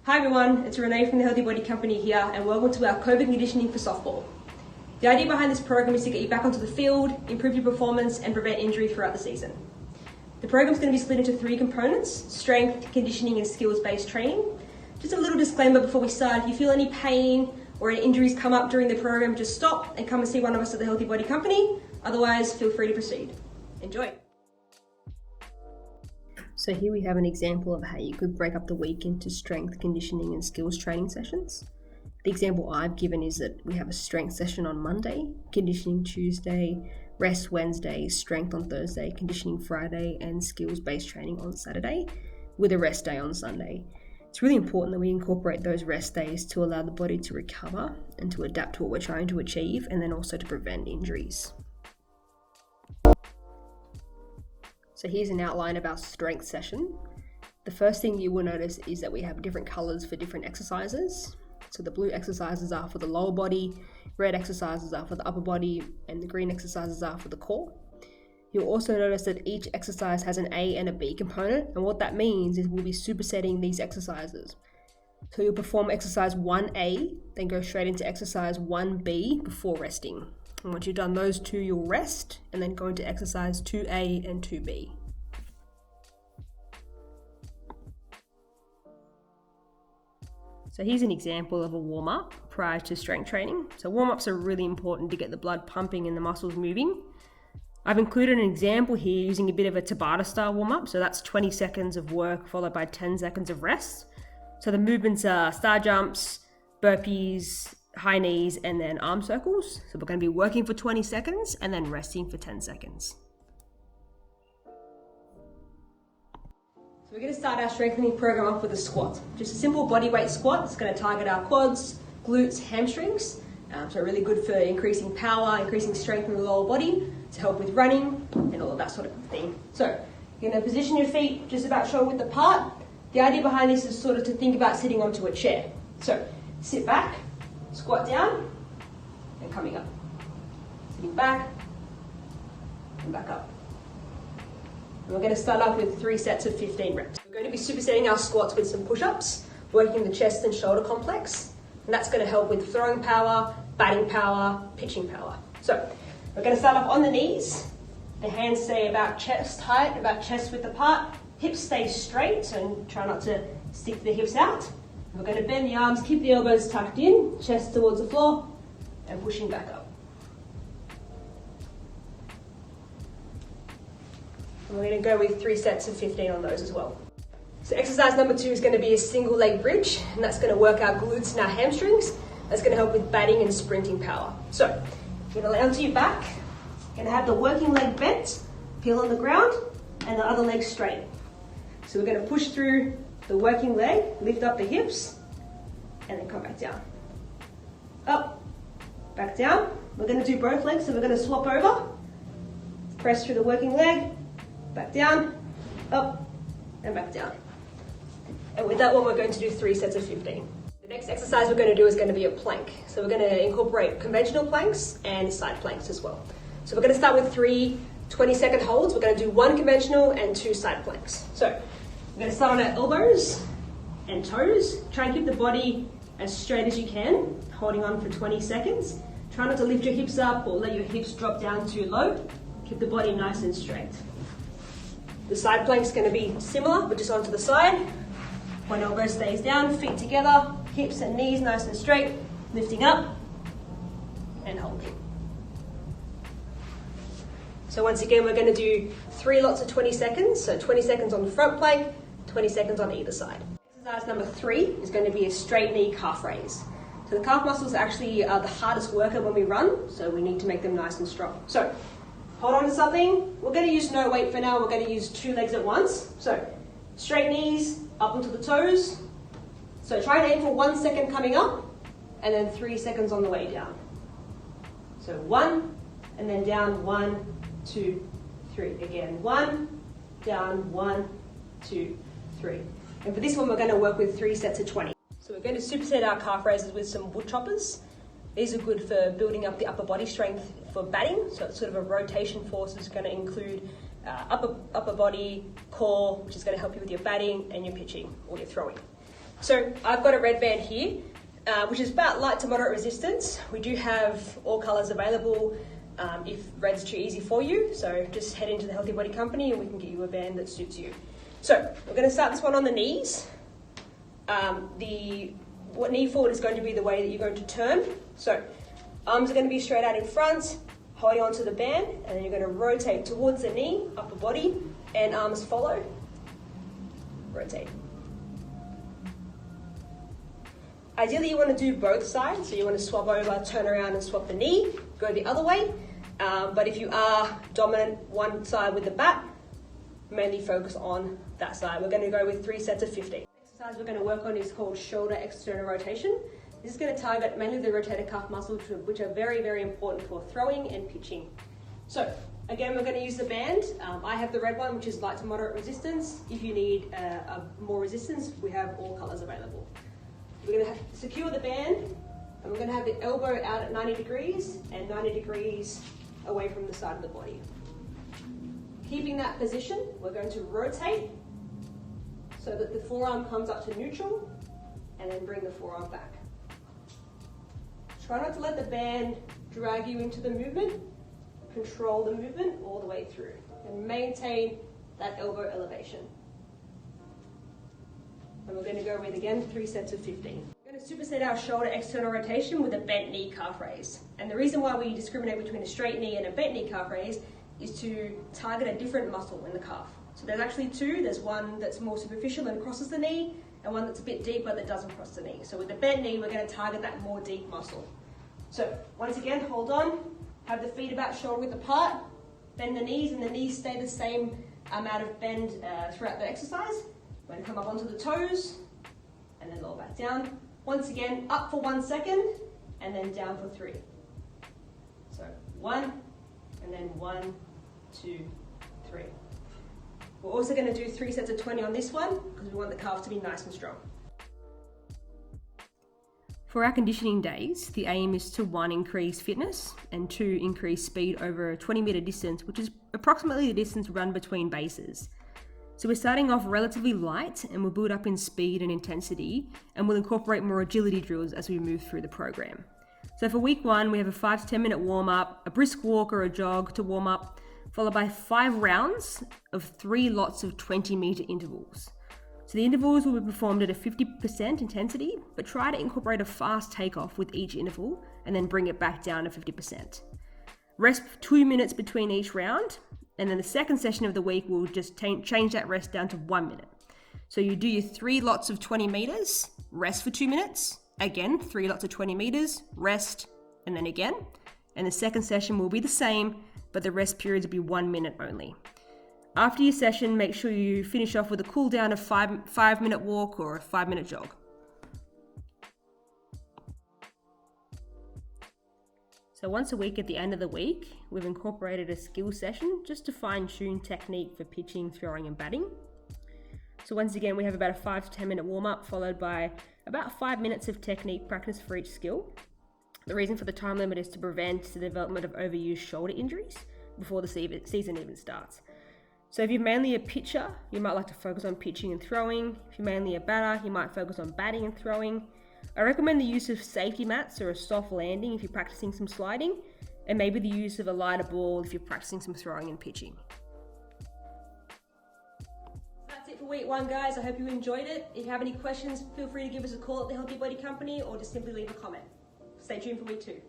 Hi everyone, it's Renee from the Healthy Body Company here, and welcome to our COVID conditioning for softball. The idea behind this program is to get you back onto the field, improve your performance and prevent injury throughout the season. The program is going to be split into 3 components: strength, conditioning and skills-based training. Just a little disclaimer before we start: if you feel any pain or any injuries come up during the program, just stop and come and see one of us at the Healthy Body Company. Otherwise, feel free to proceed. Enjoy. So here we have an example of how you could break up the week into strength, conditioning and skills training sessions. The example I've given is that we have a strength session on Monday, conditioning Tuesday, rest Wednesday, strength on Thursday, conditioning Friday and skills-based training on Saturday, with a rest day on Sunday. It's really important that we incorporate those rest days to allow the body to recover and to adapt to what we're trying to achieve, and then also to prevent injuries. So here's an outline of our strength session. The first thing you will notice is that we have different colors for different exercises. So the blue exercises are for the lower body, red exercises are for the upper body, and the green exercises are for the core. You'll also notice that each exercise has an A and a B component, and what that means is we'll be supersetting these exercises. So you'll perform exercise 1A, then go straight into exercise 1B before resting. And once you've done those 2, you'll rest, and then go into exercise 2A and 2B. So here's an example of a warm-up prior to strength training. So warm-ups are really important to get the blood pumping and the muscles moving. I've included an example here using a bit of a Tabata style warm-up. So that's 20 seconds of work followed by 10 seconds of rest. So the movements are star jumps, burpees, high knees, and then arm circles. So we're going to be working for 20 seconds and then resting for 10 seconds. So we're going to start our strengthening program off with a squat. Just a simple body weight squat. It's going to target our quads, glutes, hamstrings. So really good for increasing power, increasing strength in the lower body, to help with running and all of that sort of thing. So you're going to position your feet just about shoulder width apart. The idea behind this is sort of to think about sitting onto a chair. So sit back, squat down, and coming up. Sitting back, and back up. And we're going to start off with 3 sets of 15 reps. We're going to be supersetting our squats with some push-ups, working the chest and shoulder complex. And that's going to help with throwing power, batting power, pitching power. So we're going to start off on the knees. The hands stay about chest height, about chest width apart. Hips stay straight, and try not to stick the hips out. We're going to bend the arms, keep the elbows tucked in, chest towards the floor, and pushing back up. And we're going to go with 3 sets of 15 on those as well. So exercise number 2 is going to be a single leg bridge, and that's going to work our glutes and our hamstrings. That's going to help with batting and sprinting power. So you're going to lay onto your back. You're going to have the working leg bent, heel on the ground, and the other leg straight. So we're going to push through the working leg, lift up the hips, and then come back down. Up, back down. We're going to do both legs, so we're going to swap over. Press through the working leg, back down, up, and back down. And with that one, we're going to do 3 sets of 15. The next exercise we're going to do is going to be a plank. So we're going to incorporate conventional planks and side planks as well. So we're going to start with 3 20-second holds. We're going to do 1 conventional and 2 side planks. So we're going to start on our elbows and toes. Try and keep the body as straight as you can, holding on for 20 seconds. Try not to lift your hips up or let your hips drop down too low. Keep the body nice and straight. The side plank is going to be similar, but just onto the side. One elbow stays down, feet together, hips and knees nice and straight, lifting up and holding. So once again, we're going to do 3 lots of 20 seconds. So 20 seconds on the front plank, 20 seconds on either side. Exercise number 3 is going to be a straight knee calf raise. So the calf muscles actually are the hardest worker when we run, so we need to make them nice and strong. So hold on to something. We're going to use no weight for now. We're going to use 2 legs at once. So straight knees up onto the toes. So try and aim for 1 second coming up, and then 3 seconds on the way down. So 1, and then down, 1, 2, 3. Again, 1, down, 1, 2, 3. And for this one, we're going to work with 3 sets of 20. So we're going to superset our calf raises with some wood choppers. These are good for building up the upper body strength for batting. So it's sort of a rotation force. It's going to include upper body, core, which is going to help you with your batting and your pitching or your throwing. So I've got a red band here, which is about light to moderate resistance. We do have all colours available if red's too easy for you. So just head into the Healthy Body Company and we can get you a band that suits you. So we're going to start this one on the knees. What knee forward is going to be the way that you're going to turn. So arms are going to be straight out in front, holding onto the band, and then you're going to rotate towards the knee, upper body, and arms follow. Rotate. Ideally, you want to do both sides. So you want to swap over, turn around and swap the knee, go the other way. But if you are dominant one side with the bat, mainly focus on that side. We're going to go with 3 sets of 15. The exercise we're going to work on is called shoulder external rotation. This is going to target mainly the rotator cuff muscles, which are very, very important for throwing and pitching. So again, we're going to use the band. I have the red one, which is light to moderate resistance. If you need more resistance, we have all colors available. We're going to secure the band, and we're going to have the elbow out at 90 degrees and 90 degrees away from the side of the body. Keeping that position, we're going to rotate so that the forearm comes up to neutral, and then bring the forearm back. Try not to let the band drag you into the movement. Control the movement all the way through and maintain that elbow elevation. And we're going to go with, again, 3 sets of 15. We're going to superset our shoulder external rotation with a bent knee calf raise. And the reason why we discriminate between a straight knee and a bent knee calf raise is to target a different muscle in the calf. So there's actually 2. There's one that's more superficial and crosses the knee, and one that's a bit deeper that doesn't cross the knee. So with the bent knee, we're going to target that more deep muscle. So once again, hold on, have the feet about shoulder width apart, bend the knees, and the knees stay the same amount of bend throughout the exercise. We're going to come up onto the toes, and then lower back down. Once again, up for 1 second, and then down for 3. So 1, and then 1, 2, 3. We're also going to do 3 sets of 20 on this one, because we want the calf to be nice and strong. For our conditioning days, the aim is to 1, increase fitness, and 2, increase speed over a 20-metre distance, which is approximately the distance run between bases. So we're starting off relatively light, and we'll build up in speed and intensity, and we'll incorporate more agility drills as we move through the program. So for week 1, we have a 5 to 10 minute warm up, a brisk walk or a jog to warm up, followed by 5 rounds of 3 lots of 20-metre intervals. So the intervals will be performed at a 50% intensity, but try to incorporate a fast takeoff with each interval and then bring it back down to 50%. Rest 2 minutes between each round, and then the second session of the week will just change that rest down to 1 minute. So you do your 3 lots of 20 meters, rest for 2 minutes, again 3 lots of 20 meters, rest, and then again. And the second session will be the same, but the rest periods will be 1 minute only. After your session, make sure you finish off with a cool down of 5 minute walk or a 5 minute jog. So once a week at the end of the week, we've incorporated a skill session just to fine tune technique for pitching, throwing and batting. So once again, we have about a 5 to 10 minute warm up followed by about 5 minutes of technique practice for each skill. The reason for the time limit is to prevent the development of overused shoulder injuries before the season even starts. So if you're mainly a pitcher, you might like to focus on pitching and throwing. If you're mainly a batter, you might focus on batting and throwing. I recommend the use of safety mats or a soft landing if you're practicing some sliding, and maybe the use of a lighter ball if you're practicing some throwing and pitching. That's it for week 1, guys. I hope you enjoyed it. If you have any questions, feel free to give us a call at the Healthy Body Company or just simply leave a comment. Stay tuned for week 2.